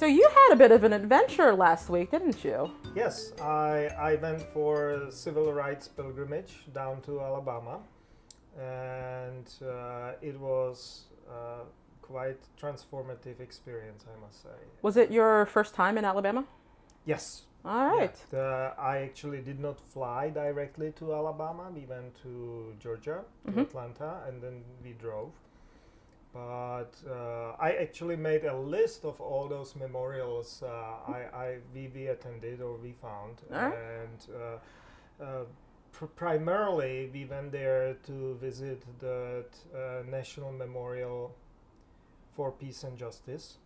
So you had a bit of an adventure last week, didn't you? Yes, I went for a civil rights pilgrimage down to Alabama, and it was quite transformative experience, I must say. Was it your first time in Alabama? Yes. All right. Yeah. I actually did not fly directly to Alabama. We went to Georgia, to Atlanta, and then we drove. But I actually made a list of all those memorials we attended or we found. Right. And primarily we went there to visit the National Memorial for Peace and Justice,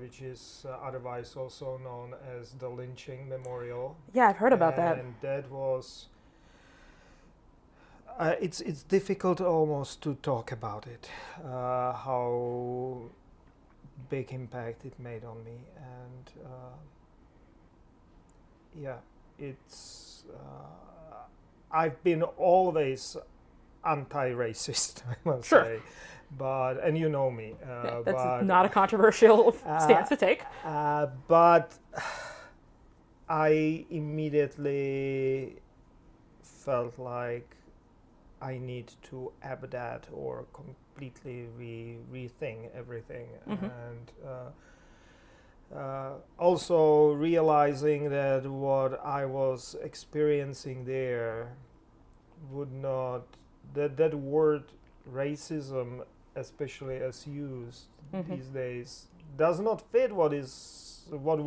which is otherwise also known as the Lynching Memorial. Yeah, I've heard about that. And that was... it's difficult almost to talk about it, how big impact it made on me, and it's I've been always anti-racist, I must say, and you know me. That's not a controversial stance to take. But I immediately felt like I need to add that or completely rethink everything, and also realizing that what I was experiencing there would not, that word racism, especially as used these days, does not fit what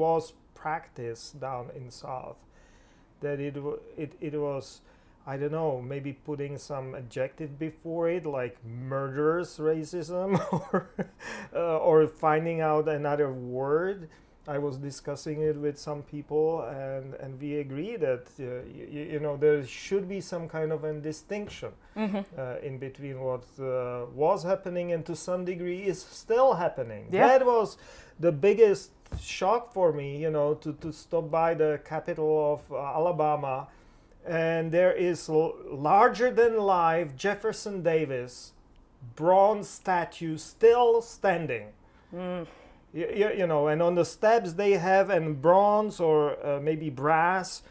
was practiced down in South. That it was, I don't know, maybe putting some adjective before it, like murderous racism, or finding out another word. I was discussing it with some people, and we agree that there should be some kind of a distinction in between what was happening and to some degree is still happening. Yeah. That was the biggest shock for me, to stop by the capital of Alabama. And there is larger than life Jefferson Davis bronze statue still standing. And on the steps they have a bronze or maybe brass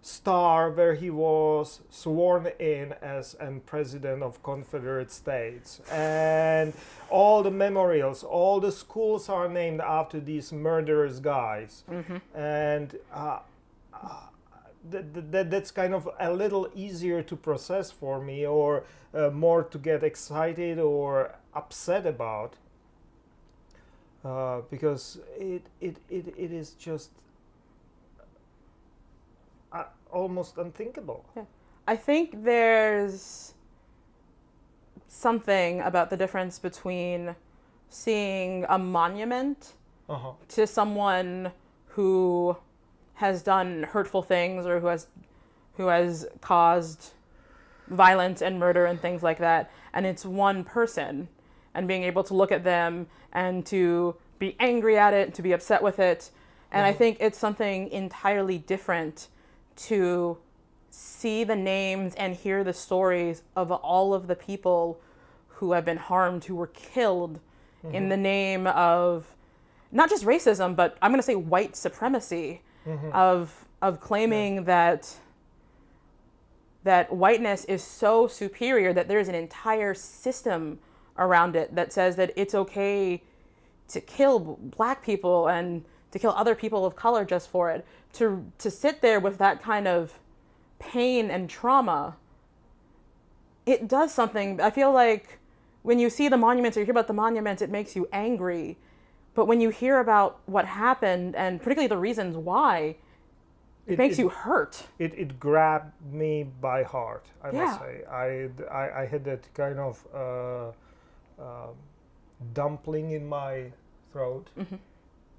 star where he was sworn in as president of Confederate States. And all the memorials, all the schools are named after these murderous guys. And that's kind of a little easier to process for me, or more to get excited or upset about, because it is just almost unthinkable. Yeah. I think there's something about the difference between seeing a monument to someone who has done hurtful things or who has caused violence and murder and things like that, and it's one person, and being able to look at them and to be angry at it, to be upset with it. And I think it's something entirely different to see the names and hear the stories of all of the people who have been harmed, who were killed in the name of not just racism, but I'm going to say white supremacy. Of claiming that whiteness is so superior that there's an entire system around it that says that it's okay to kill black people and to kill other people of color just for it. To sit there with that kind of pain and trauma, it does something. I feel like when you see the monuments or you hear about the monuments, it makes you angry. But when you hear about what happened, and particularly the reasons why, it makes you hurt. It grabbed me by heart, I must say. I had that kind of dumpling in my throat,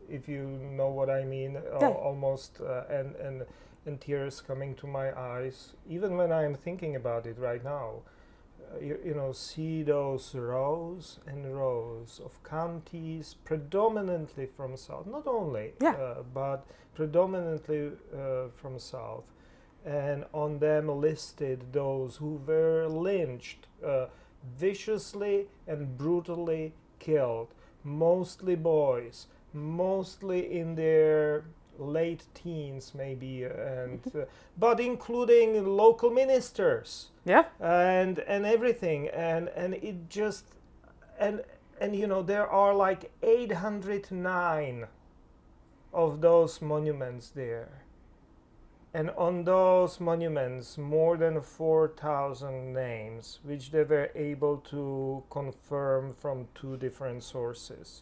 if you know what I mean, almost, and tears coming to my eyes, even when I am thinking about it right now. See those rows and rows of counties, predominantly from South, not only, but predominantly from South, and on them listed those who were lynched, viciously and brutally killed, mostly boys, mostly in their late teens, maybe, and but including local ministers, and everything, and it just and there are like 809 of those monuments there. And on those monuments, more than 4,000 names, which they were able to confirm from 2 different sources.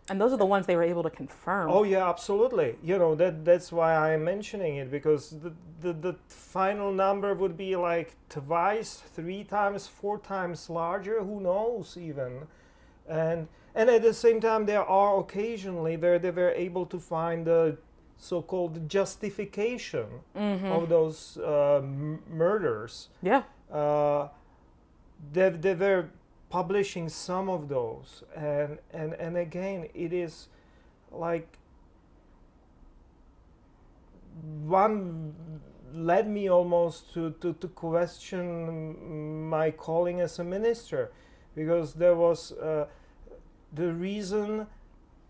And those are the ones they were able to confirm. Oh yeah, absolutely. That's why I'm mentioning it, because the final number would be like twice, 3 times, 4 times larger. Who knows even? And at the same time, there are occasionally where they were able to find the so-called justification of those murders. Yeah. They were publishing some of those, and again, it is like one led me almost to question my calling as a minister, because there was the reason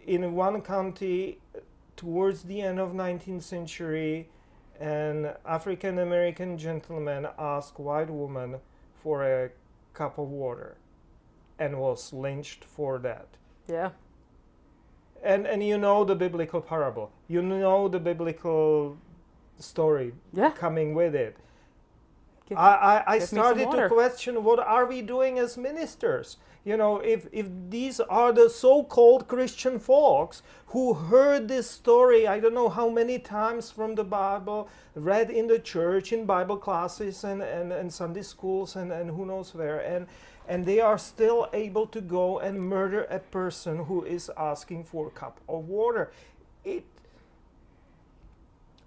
in one county towards the end of 19th century, an African American gentleman asked white woman for a cup of water and was lynched for that. Yeah. And you know the biblical parable. You know the biblical story coming with it. I started to question, what are we doing as ministers? If these are the so-called Christian folks who heard this story, I don't know how many times from the Bible, read in the church, in Bible classes and Sunday schools and who knows where, and they are still able to go and murder a person who is asking for a cup of water.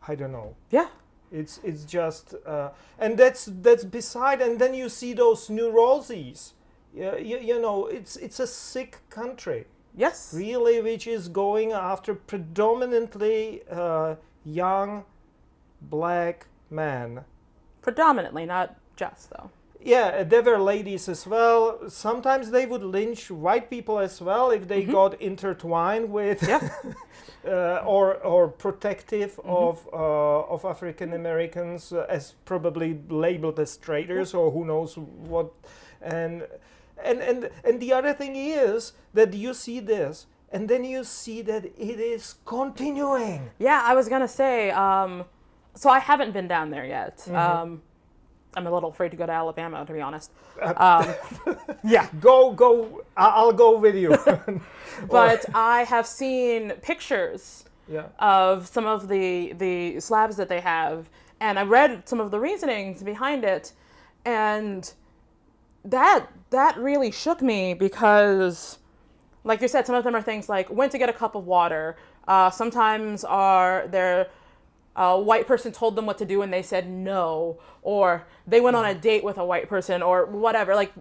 I don't know. Yeah. It's just, and that's beside, and then you see those neuroses. It's a sick country. Yes. Really, which is going after predominantly young black men. Predominantly, not just though. Yeah, there were ladies as well. Sometimes they would lynch white people as well if they got intertwined with or protective of African Americans, as probably labeled as traitors or who knows what. And the other thing is that you see this, and then you see that it is continuing. Yeah, I was gonna say. So I haven't been down there yet. I'm a little afraid to go to Alabama, to be honest. Yeah. Go. I'll go with you. But I have seen pictures of some of the slabs that they have, and I read some of the reasonings behind it, and that really shook me because, like you said, some of them are things like went to get a cup of water. Sometimes a white person told them what to do and they said no, or they went on a date with a white person or whatever. Like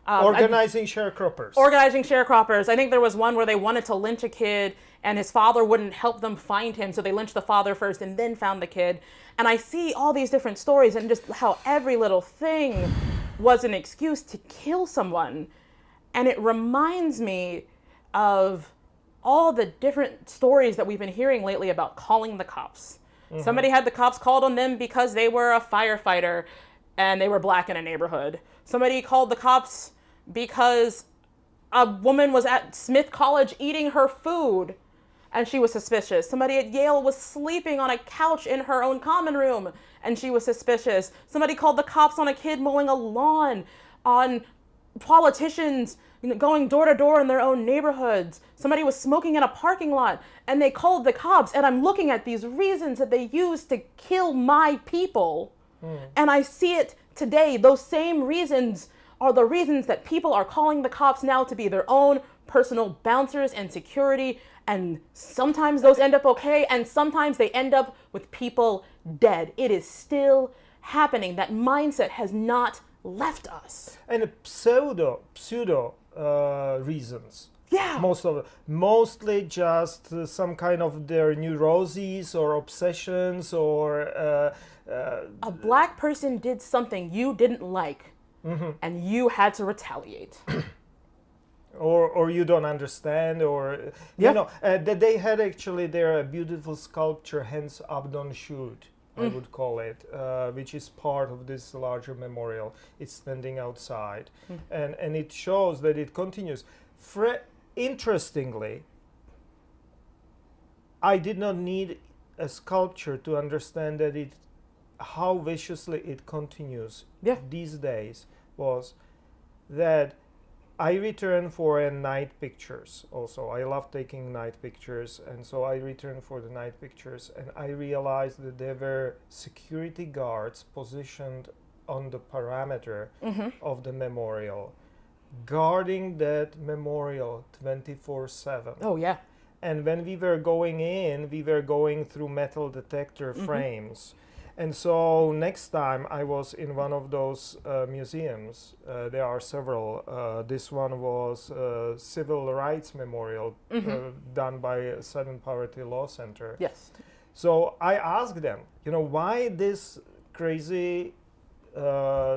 organizing sharecroppers. Organizing sharecroppers. I think there was one where they wanted to lynch a kid and his father wouldn't help them find him, so they lynched the father first and then found the kid. And I see all these different stories and just how every little thing was an excuse to kill someone. And it reminds me of all the different stories that we've been hearing lately about calling the cops. Somebody had the cops called on them because they were a firefighter and they were black in a neighborhood. Somebody called the cops because a woman was at Smith College eating her food and she was suspicious. Somebody at Yale was sleeping on a couch in her own common room and she was suspicious. Somebody called the cops on a kid mowing a lawn, on politicians going door to door in their own neighborhoods. Somebody was smoking in a parking lot and they called the cops, and I'm looking at these reasons that they used to kill my people. And I see it today. Those same reasons are the reasons that people are calling the cops now to be their own personal bouncers and security. And sometimes those end up okay, and sometimes they end up with people dead. It is still happening. That mindset has not left us. And pseudo reasons. Yeah. Mostly just some kind of their neuroses or obsessions or a black person did something you didn't like and you had to retaliate. or you don't understand, or you know, they had actually their beautiful sculpture, hence Abdon Shoot, I would call it, which is part of this larger memorial. It's standing outside, and it shows that it continues. Interestingly, I did not need a sculpture to understand that how viciously it continues these days. Was that I returned for night pictures also. I love taking night pictures, and so I returned for the night pictures, and I realized that there were security guards positioned on the perimeter of the memorial, guarding that memorial 24/7. Oh, yeah. And when we were going in, we were going through metal detector frames. And so next time I was in one of those museums. There are several. This one was Civil Rights Memorial done by Southern Poverty Law Center. Yes. So I asked them, why this crazy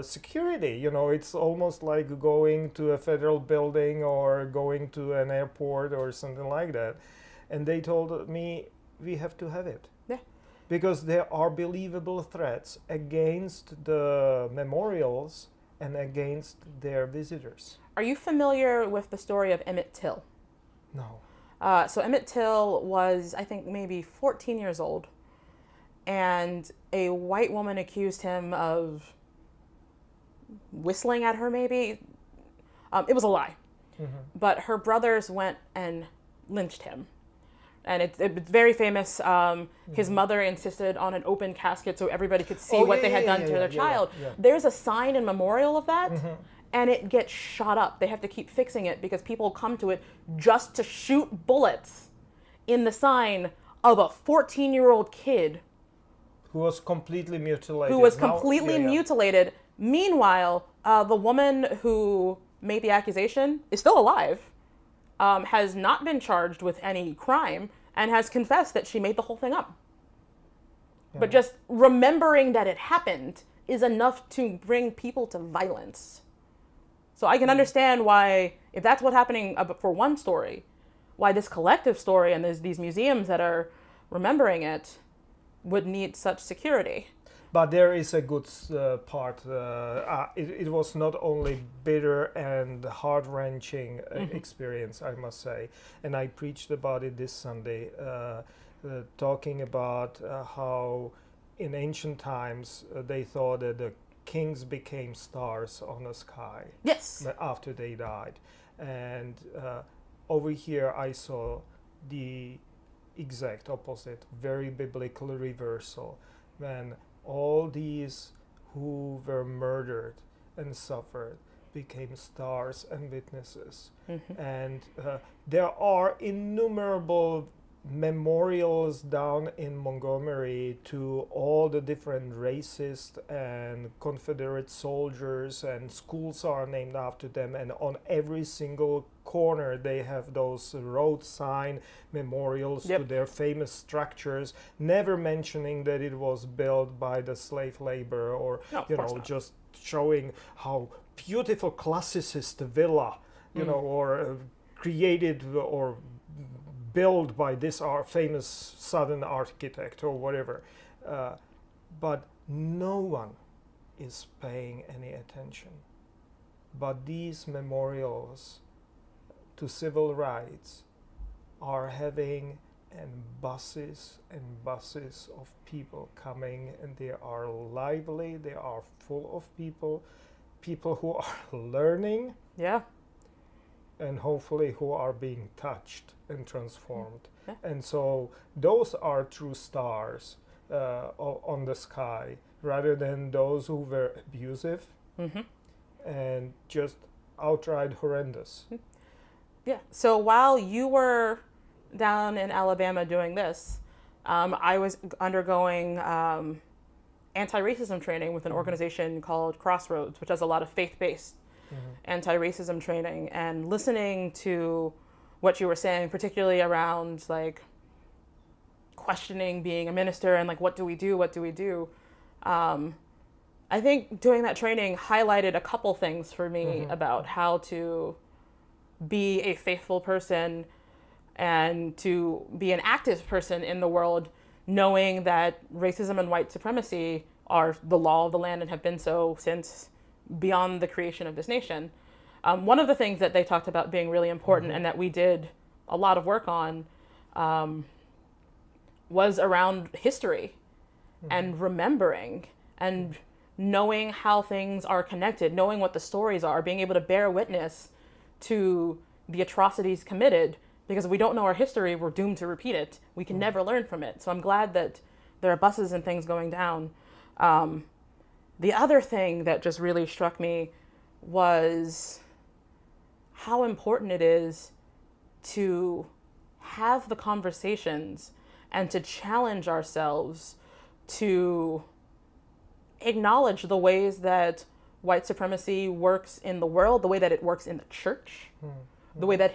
security? It's almost like going to a federal building or going to an airport or something like that. And they told me, we have to have it. Because there are believable threats against the memorials and against their visitors. Are you familiar with the story of Emmett Till? No. So Emmett Till was, I think, maybe 14 years old, and a white woman accused him of whistling at her, maybe. It was a lie. But her brothers went and lynched him. And it's very famous. His mother insisted on an open casket so everybody could see what they had done to their child. There's a sign and memorial of that, and it gets shot up. They have to keep fixing it because people come to it just to shoot bullets in the sign of a 14-year-old kid who was completely mutilated. Mutilated. Meanwhile, the woman who made the accusation is still alive. Has not been charged with any crime and has confessed that she made the whole thing up. But just remembering that it happened is enough to bring people to violence. So I can understand why, if that's what's happening for one story, why this collective story and there's these museums that are remembering it would need such security. But there is a good part. It was not only bitter and heart-wrenching experience, I must say. And I preached about it this Sunday, talking about how in ancient times they thought that the kings became stars on the sky. Yes. After they died. And over here I saw the exact opposite, very biblical reversal, when all these who were murdered and suffered became stars and witnesses. And there are innumerable memorials down in Montgomery to all the different racist and Confederate soldiers, and schools are named after them, and on every single corner they have those road sign memorials to their famous structures, never mentioning that it was built by the slave labor, or just showing how beautiful classicist villa or created or built by this famous Southern architect or whatever. But no one is paying any attention. But these memorials to civil rights are having buses and buses of people coming, and they are lively, they are full of people who are learning. Yeah. And hopefully who are being touched and transformed. And so those are true stars on the sky, rather than those who were abusive and just outright horrendous. Yeah. So while you were down in Alabama doing this, I was undergoing anti-racism training with an organization called Crossroads, which has a lot of faith-based anti-racism training, and listening to what you were saying, particularly around like questioning being a minister and like what do we do. I think doing that training highlighted a couple things for me about how to be a faithful person and to be an active person in the world, knowing that racism and white supremacy are the law of the land and have been so since beyond the creation of this nation. One of the things that they talked about being really important and that we did a lot of work on was around history and remembering and knowing how things are connected, knowing what the stories are, being able to bear witness to the atrocities committed. Because if we don't know our history, we're doomed to repeat it. We can never learn from it. So I'm glad that there are buses and things going down. The other thing that just really struck me was how important it is to have the conversations and to challenge ourselves to acknowledge the ways that white supremacy works in the world, the way that it works in the church, the way that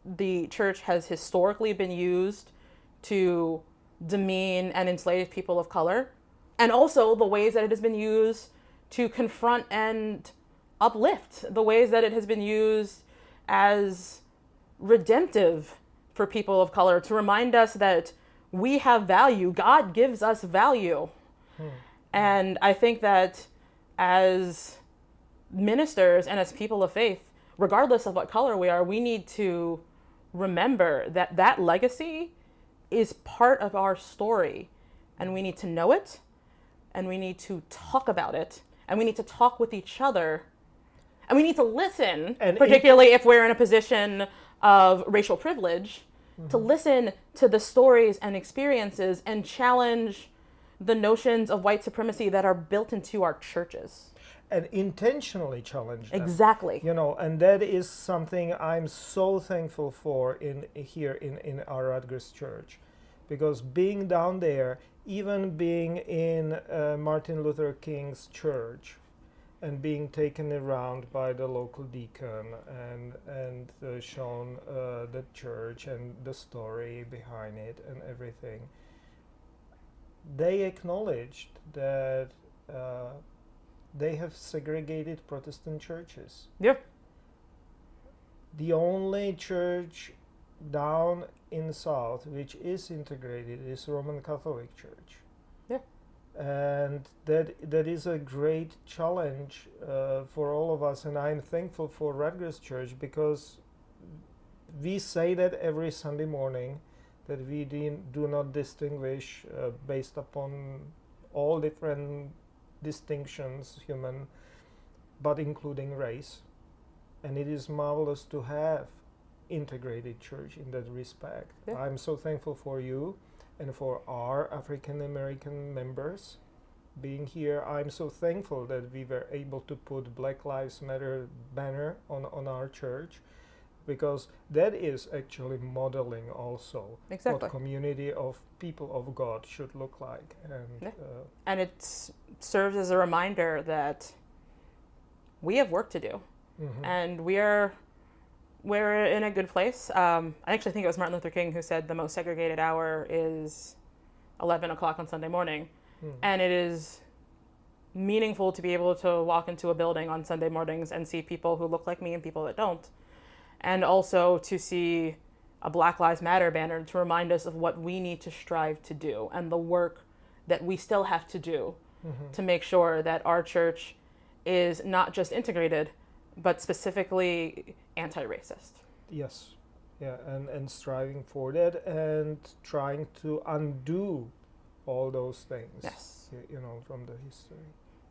the church has historically been used to demean and enslave people of color, and also the ways that it has been used to confront and uplift, the ways that it has been used as redemptive for people of color, to remind us that we have value. God gives us value. And I think that as ministers and as people of faith, regardless of what color we are, we need to remember that that legacy is part of our story, and we need to know it, and we need to talk about it, and we need to talk with each other, and we need to listen, and particularly if we're in a position of racial privilege, to listen to the stories and experiences and challenge the notions of white supremacy that are built into our churches. And intentionally challenge them. Exactly. You know, and that is something I'm so thankful for here in our Rutgers Church, because being down there, even being in Martin Luther King's church, and being taken around by the local deacon and shown the church and the story behind it and everything, they acknowledged that they have segregated Protestant churches. Yeah. The only church down in the South which is integrated is Roman Catholic Church. Yeah. And that is a great challenge for all of us, and I'm thankful for Rutgers Church, because we say that every Sunday morning, that we do not distinguish based upon all different distinctions, human, but including race. And it is marvelous to have integrated church in that respect. Yeah. I'm so thankful for you and for our African American members being here. I'm so thankful that we were able to put Black Lives Matter banner on our church, because that is actually modeling also what community of people of God should look like. And it serves as a reminder that we have work to do, and we're in a good place. I actually think it was Martin Luther King who said the most segregated hour is 11 o'clock on Sunday morning. And it is meaningful to be able to walk into a building on Sunday mornings and see people who look like me and people that don't. And also to see a Black Lives Matter banner to remind us of what we need to strive to do and the work that we still have to do to make sure that our church is not just integrated, but specifically anti-racist. Yes, yeah, and striving for that and trying to undo all those things. Yes. You know, from the history.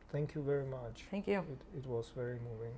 Thank you very much. Thank you. It was very moving.